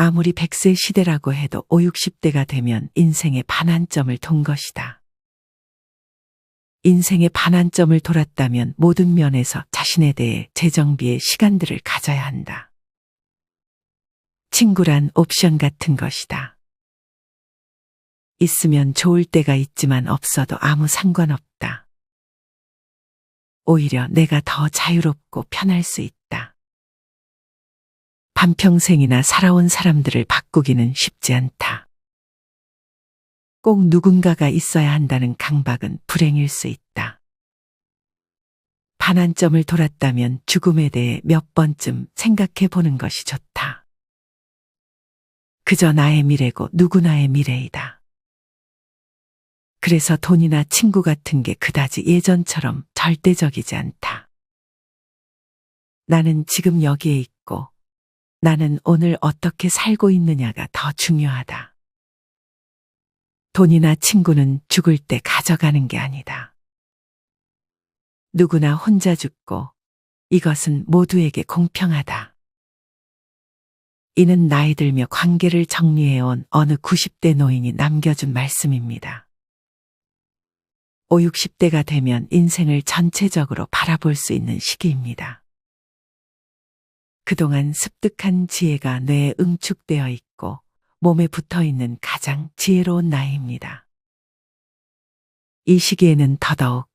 아무리 100세 시대라고 해도 5, 60대가 되면 인생의 반환점을 돈 것이다. 인생의 반환점을 돌았다면 모든 면에서 자신에 대해 재정비의 시간들을 가져야 한다. 친구란 옵션 같은 것이다. 있으면 좋을 때가 있지만 없어도 아무 상관없다. 오히려 내가 더 자유롭고 편할 수 있다. 반평생이나 살아온 사람들을 바꾸기는 쉽지 않다. 꼭 누군가가 있어야 한다는 강박은 불행일 수 있다. 반환점을 돌았다면 죽음에 대해 몇 번쯤 생각해 보는 것이 좋다. 그저 나의 미래고 누구나의 미래이다. 그래서 돈이나 친구 같은 게 그다지 예전처럼 절대적이지 않다. 나는 지금 여기에 있고 나는 오늘 어떻게 살고 있느냐가 더 중요하다. 돈이나 친구는 죽을 때 가져가는 게 아니다. 누구나 혼자 죽고 이것은 모두에게 공평하다. 이는 나이 들며 관계를 정리해온 어느 90대 노인이 남겨준 말씀입니다. 5, 60대가 되면 인생을 전체적으로 바라볼 수 있는 시기입니다. 그동안 습득한 지혜가 뇌에 응축되어 있고 몸에 붙어 있는 가장 지혜로운 나이입니다. 이 시기에는 더더욱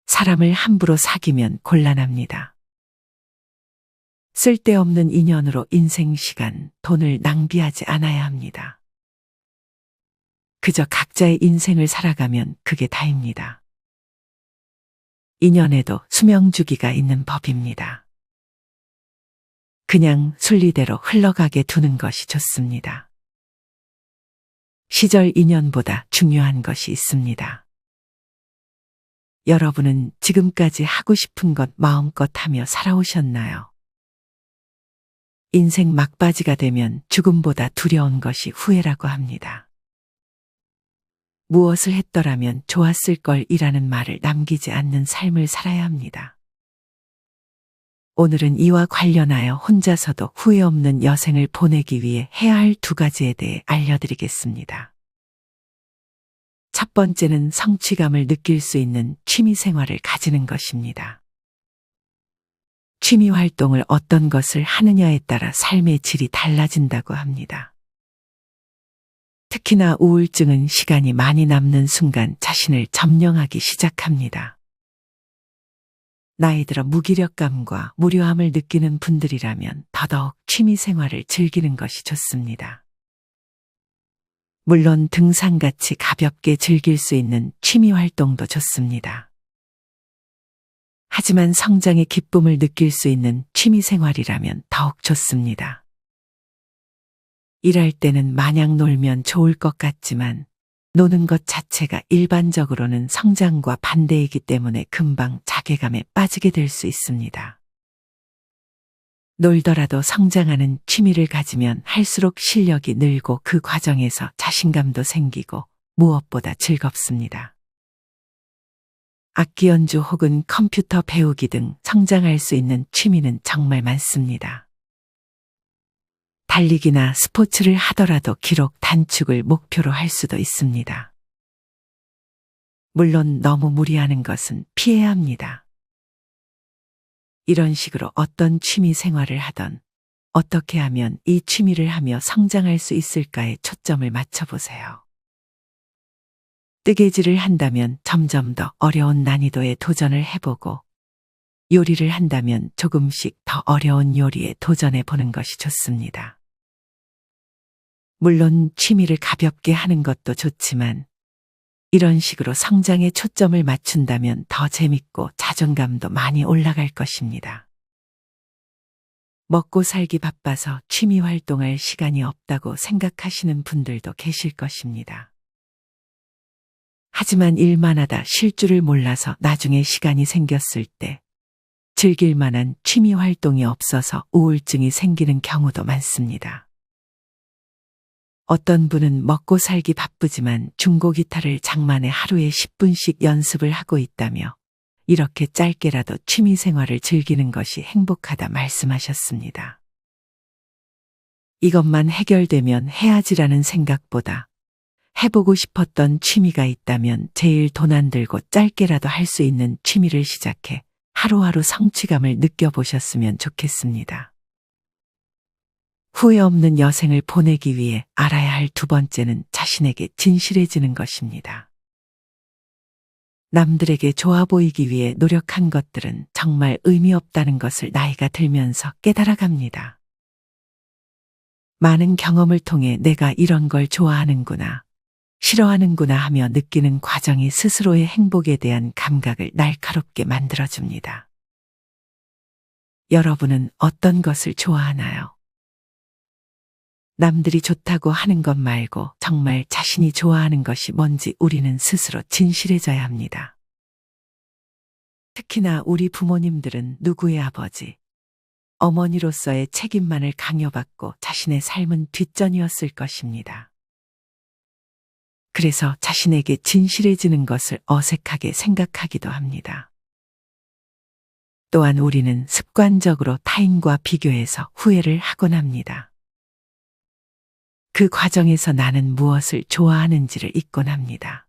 사람을 함부로 사귀면 곤란합니다. 쓸데없는 인연으로 인생 시간, 돈을 낭비하지 않아야 합니다. 그저 각자의 인생을 살아가면 그게 다입니다. 인연에도 수명 주기가 있는 법입니다. 그냥 순리대로 흘러가게 두는 것이 좋습니다. 시절 인연보다 중요한 것이 있습니다. 여러분은 지금까지 하고 싶은 것 마음껏 하며 살아오셨나요? 인생 막바지가 되면 죽음보다 두려운 것이 후회라고 합니다. 무엇을 했더라면 좋았을 걸이라는 말을 남기지 않는 삶을 살아야 합니다. 오늘은 이와 관련하여 혼자서도 후회 없는 여생을 보내기 위해 해야 할 2가지에 대해 알려드리겠습니다. 첫 번째는 성취감을 느낄 수 있는 취미 생활을 가지는 것입니다. 취미 활동을 어떤 것을 하느냐에 따라 삶의 질이 달라진다고 합니다. 특히나 우울증은 시간이 많이 남는 순간 자신을 점령하기 시작합니다. 나이 들어 무기력감과 무료함을 느끼는 분들이라면 더더욱 취미 생활을 즐기는 것이 좋습니다. 물론 등산같이 가볍게 즐길 수 있는 취미 활동도 좋습니다. 하지만 성장의 기쁨을 느낄 수 있는 취미 생활이라면 더욱 좋습니다. 일할 때는 마냥 놀면 좋을 것 같지만 노는 것 자체가 일반적으로는 성장과 반대이기 때문에 금방 자괴감에 빠지게 될 수 있습니다. 놀더라도 성장하는 취미를 가지면 할수록 실력이 늘고 그 과정에서 자신감도 생기고 무엇보다 즐겁습니다. 악기 연주 혹은 컴퓨터 배우기 등 성장할 수 있는 취미는 정말 많습니다. 달리기나 스포츠를 하더라도 기록 단축을 목표로 할 수도 있습니다. 물론 너무 무리하는 것은 피해야 합니다. 이런 식으로 어떤 취미 생활을 하던 어떻게 하면 이 취미를 하며 성장할 수 있을까에 초점을 맞춰보세요. 뜨개질을 한다면 점점 더 어려운 난이도에 도전을 해보고 요리를 한다면 조금씩 더 어려운 요리에 도전해 보는 것이 좋습니다. 물론 취미를 가볍게 하는 것도 좋지만 이런 식으로 성장에 초점을 맞춘다면 더 재밌고 자존감도 많이 올라갈 것입니다. 먹고 살기 바빠서 취미 활동할 시간이 없다고 생각하시는 분들도 계실 것입니다. 하지만 일만 하다 쉴 줄을 몰라서 나중에 시간이 생겼을 때 즐길 만한 취미 활동이 없어서 우울증이 생기는 경우도 많습니다. 어떤 분은 먹고 살기 바쁘지만 중고 기타를 장만해 하루에 10분씩 연습을 하고 있다며 이렇게 짧게라도 취미 생활을 즐기는 것이 행복하다 말씀하셨습니다. 이것만 해결되면 해야지라는 생각보다 해보고 싶었던 취미가 있다면 제일 돈 안 들고 짧게라도 할 수 있는 취미를 시작해 하루하루 성취감을 느껴보셨으면 좋겠습니다. 후회 없는 여생을 보내기 위해 알아야 할 두 번째는 자신에게 진실해지는 것입니다. 남들에게 좋아 보이기 위해 노력한 것들은 정말 의미 없다는 것을 나이가 들면서 깨달아갑니다. 많은 경험을 통해 내가 이런 걸 좋아하는구나, 싫어하는구나 하며 느끼는 과정이 스스로의 행복에 대한 감각을 날카롭게 만들어줍니다. 여러분은 어떤 것을 좋아하나요? 남들이 좋다고 하는 것 말고 정말 자신이 좋아하는 것이 뭔지 우리는 스스로 진실해져야 합니다. 특히나 우리 부모님들은 누구의 아버지, 어머니로서의 책임만을 강요받고 자신의 삶은 뒷전이었을 것입니다. 그래서 자신에게 진실해지는 것을 어색하게 생각하기도 합니다. 또한 우리는 습관적으로 타인과 비교해서 후회를 하곤 합니다. 그 과정에서 나는 무엇을 좋아하는지를 잊곤 합니다.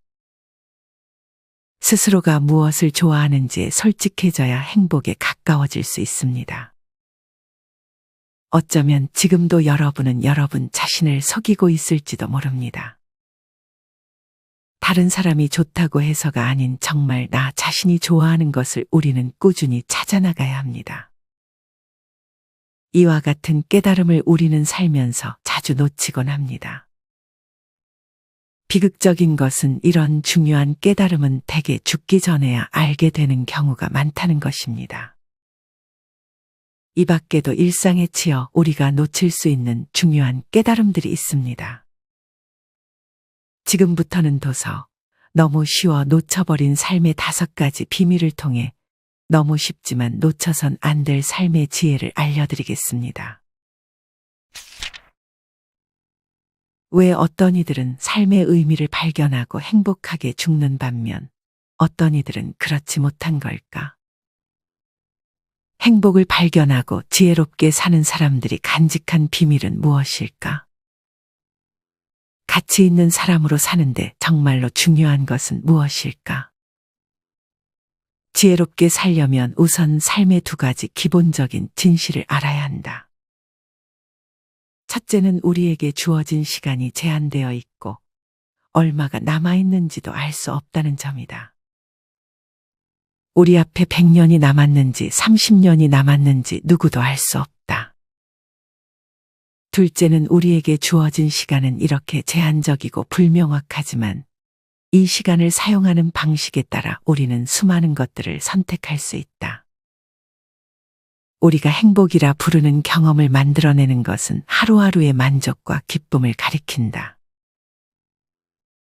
스스로가 무엇을 좋아하는지에 솔직해져야 행복에 가까워질 수 있습니다. 어쩌면 지금도 여러분은 여러분 자신을 속이고 있을지도 모릅니다. 다른 사람이 좋다고 해서가 아닌 정말 나 자신이 좋아하는 것을 우리는 꾸준히 찾아나가야 합니다. 이와 같은 깨달음을 우리는 살면서 자주 놓치곤 합니다. 비극적인 것은 이런 중요한 깨달음은 대개 죽기 전에야 알게 되는 경우가 많다는 것입니다. 이 밖에도 일상에 치여 우리가 놓칠 수 있는 중요한 깨달음들이 있습니다. 지금부터는 도서 너무 쉬워 놓쳐버린 삶의 5가지 비밀을 통해 너무 쉽지만 놓쳐선 안 될 삶의 지혜를 알려드리겠습니다. 왜 어떤 이들은 삶의 의미를 발견하고 행복하게 죽는 반면 어떤 이들은 그렇지 못한 걸까? 행복을 발견하고 지혜롭게 사는 사람들이 간직한 비밀은 무엇일까? 가치 있는 사람으로 사는데 정말로 중요한 것은 무엇일까? 지혜롭게 살려면 우선 삶의 2가지 기본적인 진실을 알아야 한다. 첫째는 우리에게 주어진 시간이 제한되어 있고 얼마가 남아있는지도 알 수 없다는 점이다. 우리 앞에 100년이 남았는지 30년이 남았는지 누구도 알 수 없다. 둘째는 우리에게 주어진 시간은 이렇게 제한적이고 불명확하지만 이 시간을 사용하는 방식에 따라 우리는 수많은 것들을 선택할 수 있다. 우리가 행복이라 부르는 경험을 만들어내는 것은 하루하루의 만족과 기쁨을 가리킨다.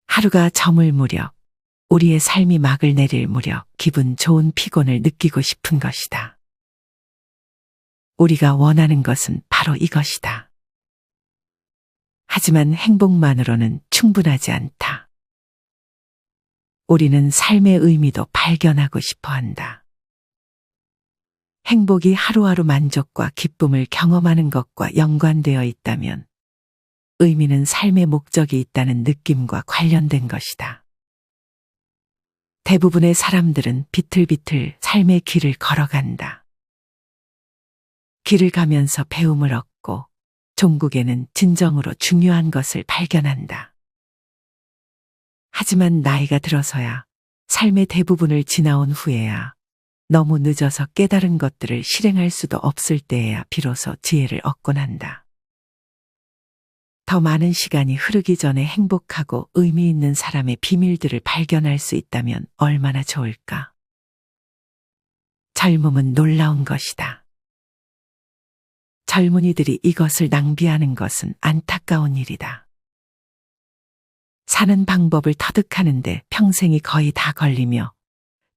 하루가 저물 무렵, 우리의 삶이 막을 내릴 무렵 기분 좋은 피곤을 느끼고 싶은 것이다. 우리가 원하는 것은 바로 이것이다. 하지만 행복만으로는 충분하지 않다. 우리는 삶의 의미도 발견하고 싶어 한다. 행복이 하루하루 만족과 기쁨을 경험하는 것과 연관되어 있다면 의미는 삶의 목적이 있다는 느낌과 관련된 것이다. 대부분의 사람들은 비틀비틀 삶의 길을 걸어간다. 길을 가면서 배움을 얻고 종국에는 진정으로 중요한 것을 발견한다. 하지만 나이가 들어서야 삶의 대부분을 지나온 후에야 너무 늦어서 깨달은 것들을 실행할 수도 없을 때에야 비로소 지혜를 얻곤 한다. 더 많은 시간이 흐르기 전에 행복하고 의미 있는 사람의 비밀들을 발견할 수 있다면 얼마나 좋을까? 젊음은 놀라운 것이다. 젊은이들이 이것을 낭비하는 것은 안타까운 일이다. 사는 방법을 터득하는데 평생이 거의 다 걸리며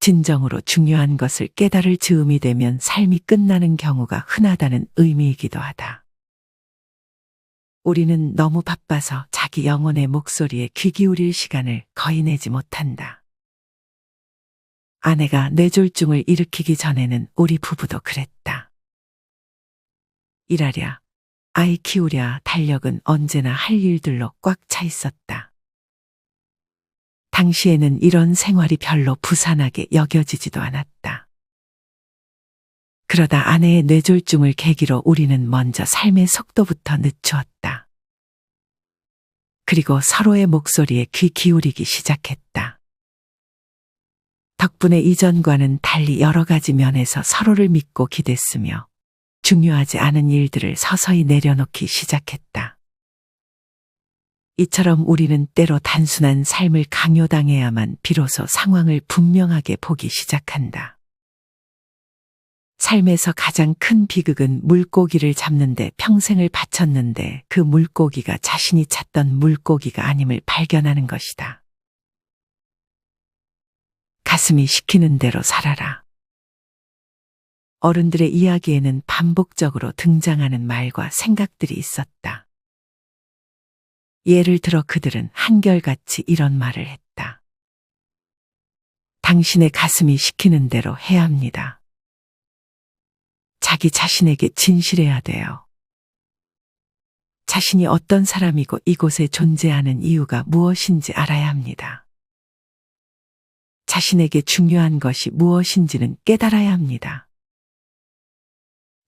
진정으로 중요한 것을 깨달을 즈음이 되면 삶이 끝나는 경우가 흔하다는 의미이기도 하다. 우리는 너무 바빠서 자기 영혼의 목소리에 귀 기울일 시간을 거의 내지 못한다. 아내가 뇌졸중을 일으키기 전에는 우리 부부도 그랬다. 일하랴, 아이 키우랴 달력은 언제나 할 일들로 꽉 차 있었다. 당시에는 이런 생활이 별로 부산하게 여겨지지도 않았다. 그러다 아내의 뇌졸중을 계기로 우리는 먼저 삶의 속도부터 늦추었다. 그리고 서로의 목소리에 귀 기울이기 시작했다. 덕분에 이전과는 달리 여러 가지 면에서 서로를 믿고 기댔으며 중요하지 않은 일들을 서서히 내려놓기 시작했다. 이처럼 우리는 때로 단순한 삶을 강요당해야만 비로소 상황을 분명하게 보기 시작한다. 삶에서 가장 큰 비극은 물고기를 잡는데 평생을 바쳤는데 그 물고기가 자신이 찾던 물고기가 아님을 발견하는 것이다. 가슴이 시키는 대로 살아라. 어른들의 이야기에는 반복적으로 등장하는 말과 생각들이 있었다. 예를 들어 그들은 한결같이 이런 말을 했다. 당신의 가슴이 시키는 대로 해야 합니다. 자기 자신에게 진실해야 돼요. 자신이 어떤 사람이고 이곳에 존재하는 이유가 무엇인지 알아야 합니다. 자신에게 중요한 것이 무엇인지는 깨달아야 합니다.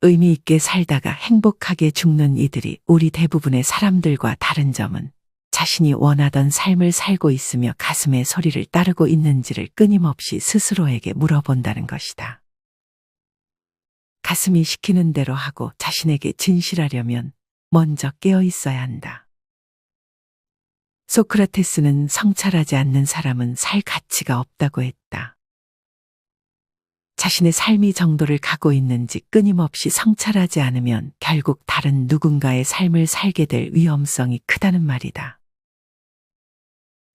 의미 있게 살다가 행복하게 죽는 이들이 우리 대부분의 사람들과 다른 점은 자신이 원하던 삶을 살고 있으며 가슴의 소리를 따르고 있는지를 끊임없이 스스로에게 물어본다는 것이다. 가슴이 시키는 대로 하고 자신에게 진실하려면 먼저 깨어 있어야 한다. 소크라테스는 성찰하지 않는 사람은 살 가치가 없다고 했다. 자신의 삶이 정도를 가고 있는지 끊임없이 성찰하지 않으면 결국 다른 누군가의 삶을 살게 될 위험성이 크다는 말이다.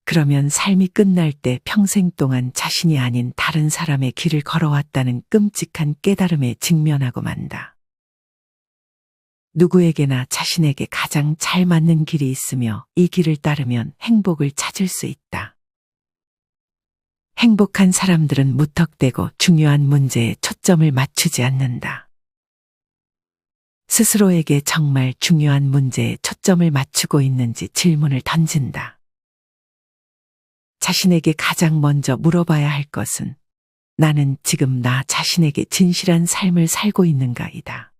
그러면 삶이 끝날 때 평생 동안 자신이 아닌 다른 사람의 길을 걸어왔다는 끔찍한 깨달음에 직면하고 만다. 누구에게나 자신에게 가장 잘 맞는 길이 있으며 이 길을 따르면 행복을 찾을 수 있다. 행복한 사람들은 무턱대고 중요한 문제에 초점을 맞추지 않는다. 스스로에게 정말 중요한 문제에 초점을 맞추고 있는지 질문을 던진다. 자신에게 가장 먼저 물어봐야 할 것은 나는 지금 나 자신에게 진실한 삶을 살고 있는가이다.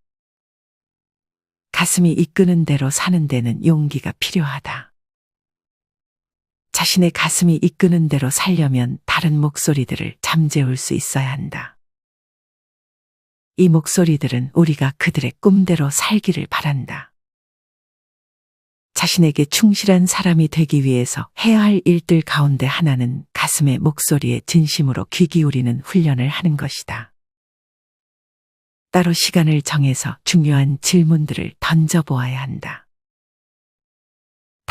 가슴이 이끄는 대로 사는 데는 용기가 필요하다. 자신의 가슴이 이끄는 대로 살려면 다른 목소리들을 잠재울 수 있어야 한다. 이 목소리들은 우리가 그들의 꿈대로 살기를 바란다. 자신에게 충실한 사람이 되기 위해서 해야 할 일들 가운데 하나는 가슴의 목소리에 진심으로 귀 기울이는 훈련을 하는 것이다. 따로 시간을 정해서 중요한 질문들을 던져보아야 한다.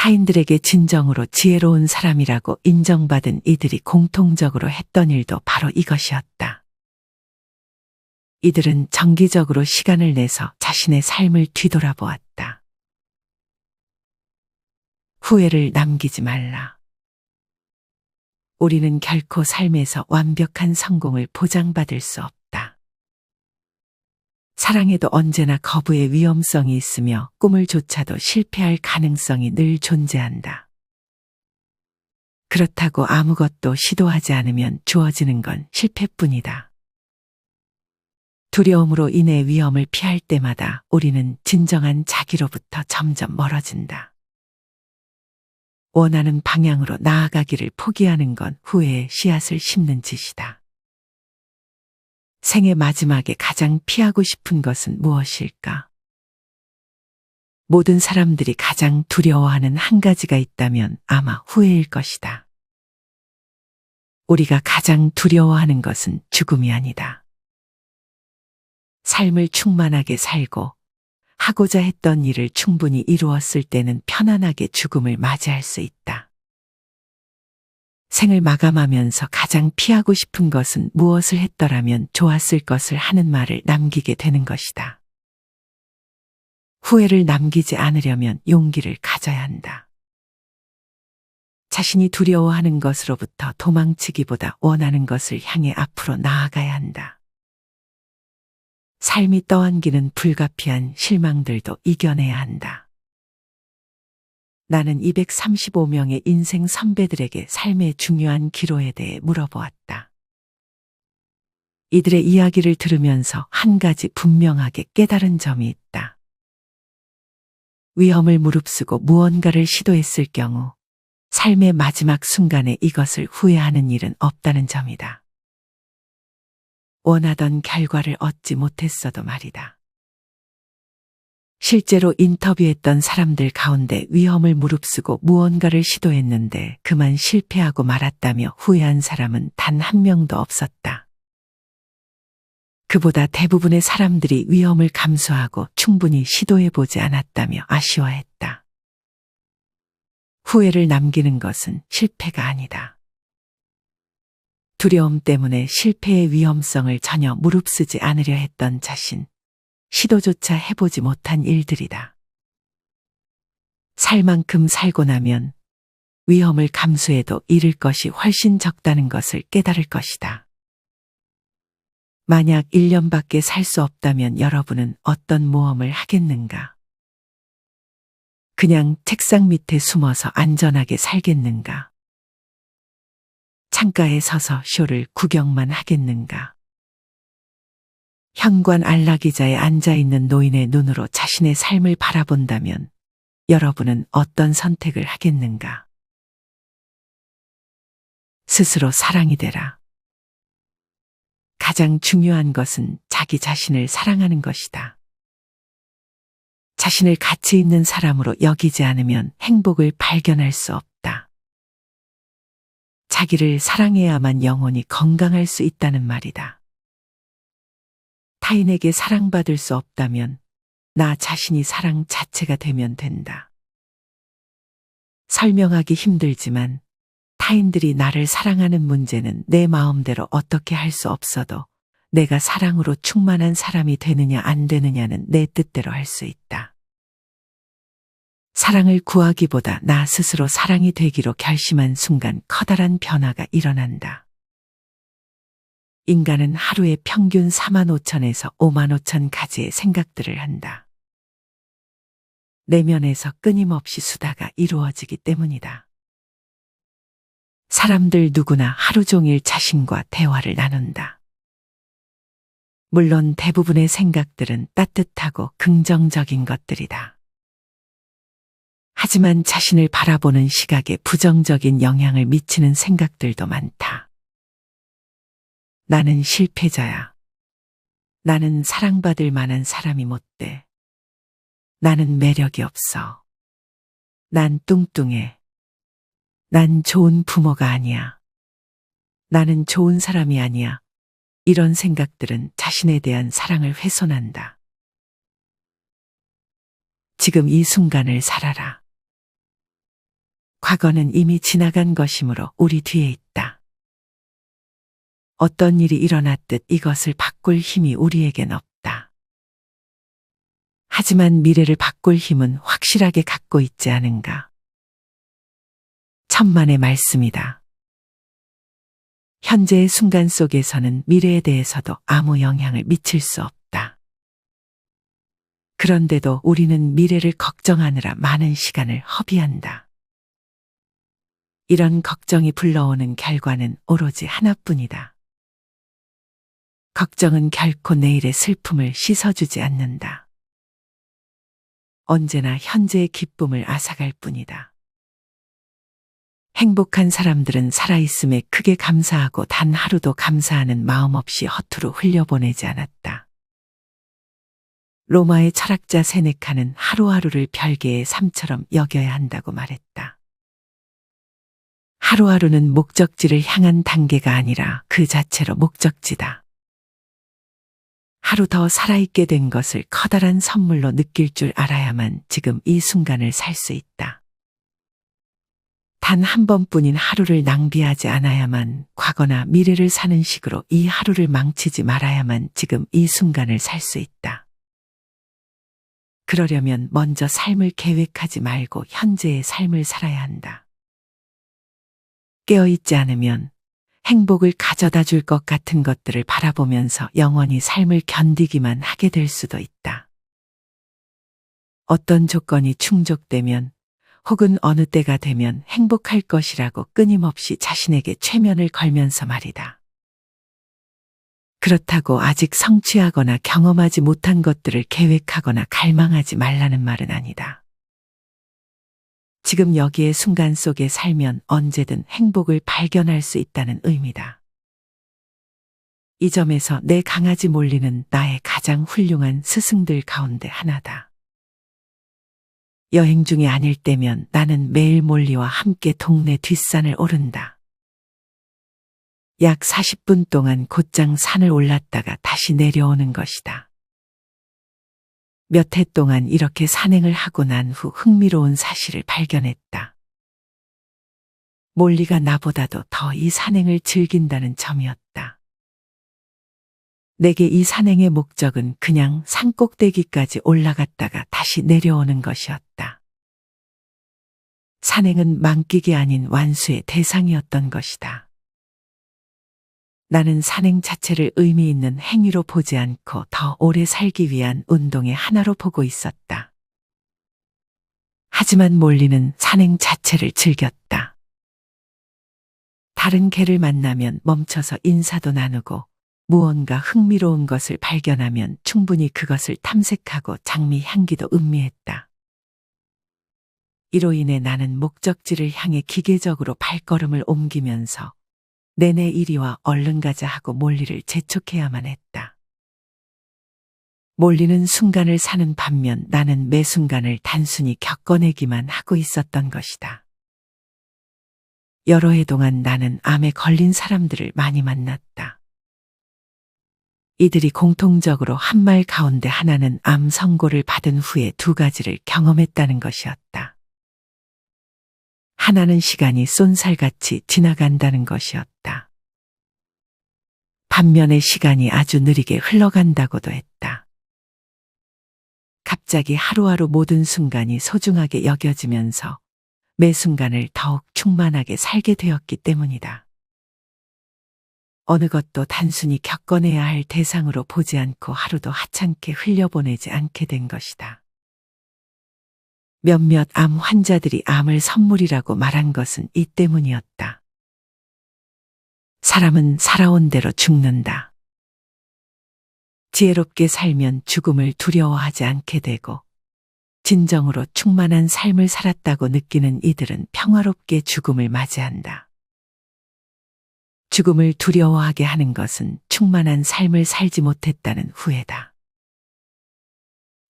타인들에게 진정으로 지혜로운 사람이라고 인정받은 이들이 공통적으로 했던 일도 바로 이것이었다. 이들은 정기적으로 시간을 내서 자신의 삶을 뒤돌아보았다. 후회를 남기지 말라. 우리는 결코 삶에서 완벽한 성공을 보장받을 수 없다. 사랑에도 언제나 거부의 위험성이 있으며 꿈을 쫓아도 실패할 가능성이 늘 존재한다. 그렇다고 아무것도 시도하지 않으면 주어지는 건 실패뿐이다. 두려움으로 인해 위험을 피할 때마다 우리는 진정한 자기로부터 점점 멀어진다. 원하는 방향으로 나아가기를 포기하는 건 후회의 씨앗을 심는 짓이다. 생의 마지막에 가장 피하고 싶은 것은 무엇일까? 모든 사람들이 가장 두려워하는 한 가지가 있다면 아마 후회일 것이다. 우리가 가장 두려워하는 것은 죽음이 아니다. 삶을 충만하게 살고 하고자 했던 일을 충분히 이루었을 때는 편안하게 죽음을 맞이할 수 있다. 생을 마감하면서 가장 피하고 싶은 것은 무엇을 했더라면 좋았을 것을 하는 말을 남기게 되는 것이다. 후회를 남기지 않으려면 용기를 가져야 한다. 자신이 두려워하는 것으로부터 도망치기보다 원하는 것을 향해 앞으로 나아가야 한다. 삶이 떠안기는 불가피한 실망들도 이겨내야 한다. 나는 235명의 인생 선배들에게 삶의 중요한 기로에 대해 물어보았다. 이들의 이야기를 들으면서 한 가지 분명하게 깨달은 점이 있다. 위험을 무릅쓰고 무언가를 시도했을 경우 삶의 마지막 순간에 이것을 후회하는 일은 없다는 점이다. 원하던 결과를 얻지 못했어도 말이다. 실제로 인터뷰했던 사람들 가운데 위험을 무릅쓰고 무언가를 시도했는데 그만 실패하고 말았다며 후회한 사람은 단 한 명도 없었다. 그보다 대부분의 사람들이 위험을 감수하고 충분히 시도해보지 않았다며 아쉬워했다. 후회를 남기는 것은 실패가 아니다. 두려움 때문에 실패의 위험성을 전혀 무릅쓰지 않으려 했던 자신, 시도조차 해보지 못한 일들이다. 살 만큼 살고 나면 위험을 감수해도 잃을 것이 훨씬 적다는 것을 깨달을 것이다. 만약 1년밖에 살 수 없다면 여러분은 어떤 모험을 하겠는가? 그냥 책상 밑에 숨어서 안전하게 살겠는가? 창가에 서서 쇼를 구경만 하겠는가? 현관 안락의자에 앉아있는 노인의 눈으로 자신의 삶을 바라본다면 여러분은 어떤 선택을 하겠는가? 스스로 사랑이 되라. 가장 중요한 것은 자기 자신을 사랑하는 것이다. 자신을 가치 있는 사람으로 여기지 않으면 행복을 발견할 수 없다. 자기를 사랑해야만 영혼이 건강할 수 있다는 말이다. 타인에게 사랑받을 수 없다면 나 자신이 사랑 자체가 되면 된다. 설명하기 힘들지만 타인들이 나를 사랑하는 문제는 내 마음대로 어떻게 할 수 없어도 내가 사랑으로 충만한 사람이 되느냐 안 되느냐는 내 뜻대로 할 수 있다. 사랑을 구하기보다 나 스스로 사랑이 되기로 결심한 순간 커다란 변화가 일어난다. 인간은 하루에 평균 45,000에서 55,000 가지의 생각들을 한다. 내면에서 끊임없이 수다가 이루어지기 때문이다. 사람들 누구나 하루 종일 자신과 대화를 나눈다. 물론 대부분의 생각들은 따뜻하고 긍정적인 것들이다. 하지만 자신을 바라보는 시각에 부정적인 영향을 미치는 생각들도 많다. 나는 실패자야. 나는 사랑받을 만한 사람이 못 돼. 나는 매력이 없어. 난 뚱뚱해. 난 좋은 부모가 아니야. 나는 좋은 사람이 아니야. 이런 생각들은 자신에 대한 사랑을 훼손한다. 지금 이 순간을 살아라. 과거는 이미 지나간 것이므로 우리 뒤에 있다. 어떤 일이 일어났듯 이것을 바꿀 힘이 우리에겐 없다. 하지만 미래를 바꿀 힘은 확실하게 갖고 있지 않은가? 천만의 말씀이다. 현재의 순간 속에서는 미래에 대해서도 아무 영향을 미칠 수 없다. 그런데도 우리는 미래를 걱정하느라 많은 시간을 허비한다. 이런 걱정이 불러오는 결과는 오로지 하나뿐이다. 걱정은 결코 내일의 슬픔을 씻어주지 않는다. 언제나 현재의 기쁨을 앗아갈 뿐이다. 행복한 사람들은 살아있음에 크게 감사하고 단 하루도 감사하는 마음 없이 허투루 흘려보내지 않았다. 로마의 철학자 세네카는 하루하루를 별개의 삶처럼 여겨야 한다고 말했다. 하루하루는 목적지를 향한 단계가 아니라 그 자체로 목적지다. 하루 더 살아있게 된 것을 커다란 선물로 느낄 줄 알아야만 지금 이 순간을 살 수 있다. 단 한 번뿐인 하루를 낭비하지 않아야만 과거나 미래를 사는 식으로 이 하루를 망치지 말아야만 지금 이 순간을 살 수 있다. 그러려면 먼저 삶을 계획하지 말고 현재의 삶을 살아야 한다. 깨어있지 않으면 행복을 가져다 줄 것 같은 것들을 바라보면서 영원히 삶을 견디기만 하게 될 수도 있다. 어떤 조건이 충족되면 혹은 어느 때가 되면 행복할 것이라고 끊임없이 자신에게 최면을 걸면서 말이다. 그렇다고 아직 성취하거나 경험하지 못한 것들을 계획하거나 갈망하지 말라는 말은 아니다. 지금 여기의 순간 속에 살면 언제든 행복을 발견할 수 있다는 의미다. 이 점에서 내 강아지 몰리는 나의 가장 훌륭한 스승들 가운데 하나다. 여행 중이 아닐 때면 나는 매일 몰리와 함께 동네 뒷산을 오른다. 약 40분 동안 곧장 산을 올랐다가 다시 내려오는 것이다. 몇 해 동안 이렇게 산행을 하고 난 후 흥미로운 사실을 발견했다. 몰리가 나보다도 더 이 산행을 즐긴다는 점이었다. 내게 이 산행의 목적은 그냥 산 꼭대기까지 올라갔다가 다시 내려오는 것이었다. 산행은 만끽이 아닌 완수의 대상이었던 것이다. 나는 산행 자체를 의미 있는 행위로 보지 않고 더 오래 살기 위한 운동의 하나로 보고 있었다. 하지만 몰리는 산행 자체를 즐겼다. 다른 개를 만나면 멈춰서 인사도 나누고 무언가 흥미로운 것을 발견하면 충분히 그것을 탐색하고 장미 향기도 음미했다. 이로 인해 나는 목적지를 향해 기계적으로 발걸음을 옮기면서 내내 이리와 얼른 가자 하고 몰리를 재촉해야만 했다. 몰리는 순간을 사는 반면 나는 매 순간을 단순히 겪어내기만 하고 있었던 것이다. 여러 해 동안 나는 암에 걸린 사람들을 많이 만났다. 이들이 공통적으로 한 말 가운데 하나는 암 선고를 받은 후에 두 가지를 경험했다는 것이었다. 하나는 시간이 쏜살같이 지나간다는 것이었다. 반면에 시간이 아주 느리게 흘러간다고도 했다. 갑자기 하루하루 모든 순간이 소중하게 여겨지면서 매 순간을 더욱 충만하게 살게 되었기 때문이다. 어느 것도 단순히 겪어내야 할 대상으로 보지 않고 하루도 하찮게 흘려보내지 않게 된 것이다. 몇몇 암 환자들이 암을 선물이라고 말한 것은 이 때문이었다. 사람은 살아온 대로 죽는다. 지혜롭게 살면 죽음을 두려워하지 않게 되고 진정으로 충만한 삶을 살았다고 느끼는 이들은 평화롭게 죽음을 맞이한다. 죽음을 두려워하게 하는 것은 충만한 삶을 살지 못했다는 후회다.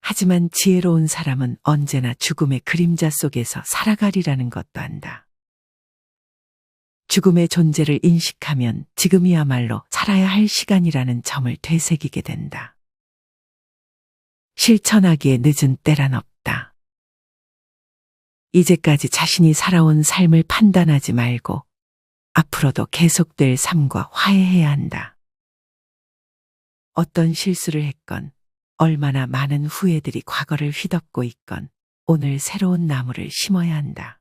하지만 지혜로운 사람은 언제나 죽음의 그림자 속에서 살아가리라는 것도 안다. 죽음의 존재를 인식하면 지금이야말로 살아야 할 시간이라는 점을 되새기게 된다. 실천하기에 늦은 때란 없다. 이제까지 자신이 살아온 삶을 판단하지 말고 앞으로도 계속될 삶과 화해해야 한다. 어떤 실수를 했건 얼마나 많은 후회들이 과거를 휘덮고 있건 오늘 새로운 나무를 심어야 한다.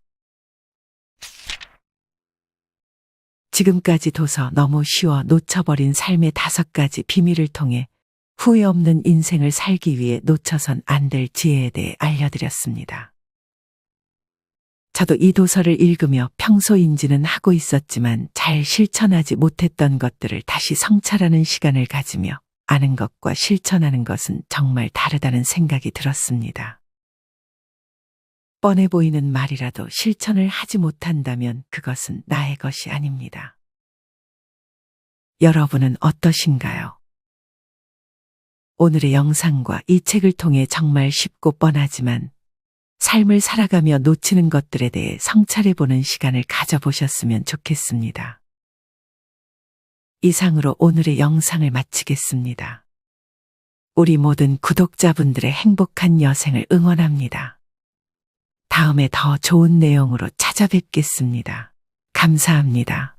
지금까지 둬서 너무 쉬워 놓쳐버린 삶의 5가지 비밀을 통해 후회 없는 인생을 살기 위해 놓쳐선 안 될 지혜에 대해 알려드렸습니다. 저도 이 도서를 읽으며 평소인지는 하고 있었지만 잘 실천하지 못했던 것들을 다시 성찰하는 시간을 가지며 아는 것과 실천하는 것은 정말 다르다는 생각이 들었습니다. 뻔해 보이는 말이라도 실천을 하지 못한다면 그것은 나의 것이 아닙니다. 여러분은 어떠신가요? 오늘의 영상과 이 책을 통해 정말 쉽고 뻔하지만 삶을 살아가며 놓치는 것들에 대해 성찰해보는 시간을 가져보셨으면 좋겠습니다. 이상으로 오늘의 영상을 마치겠습니다. 우리 모든 구독자분들의 행복한 여생을 응원합니다. 다음에 더 좋은 내용으로 찾아뵙겠습니다. 감사합니다.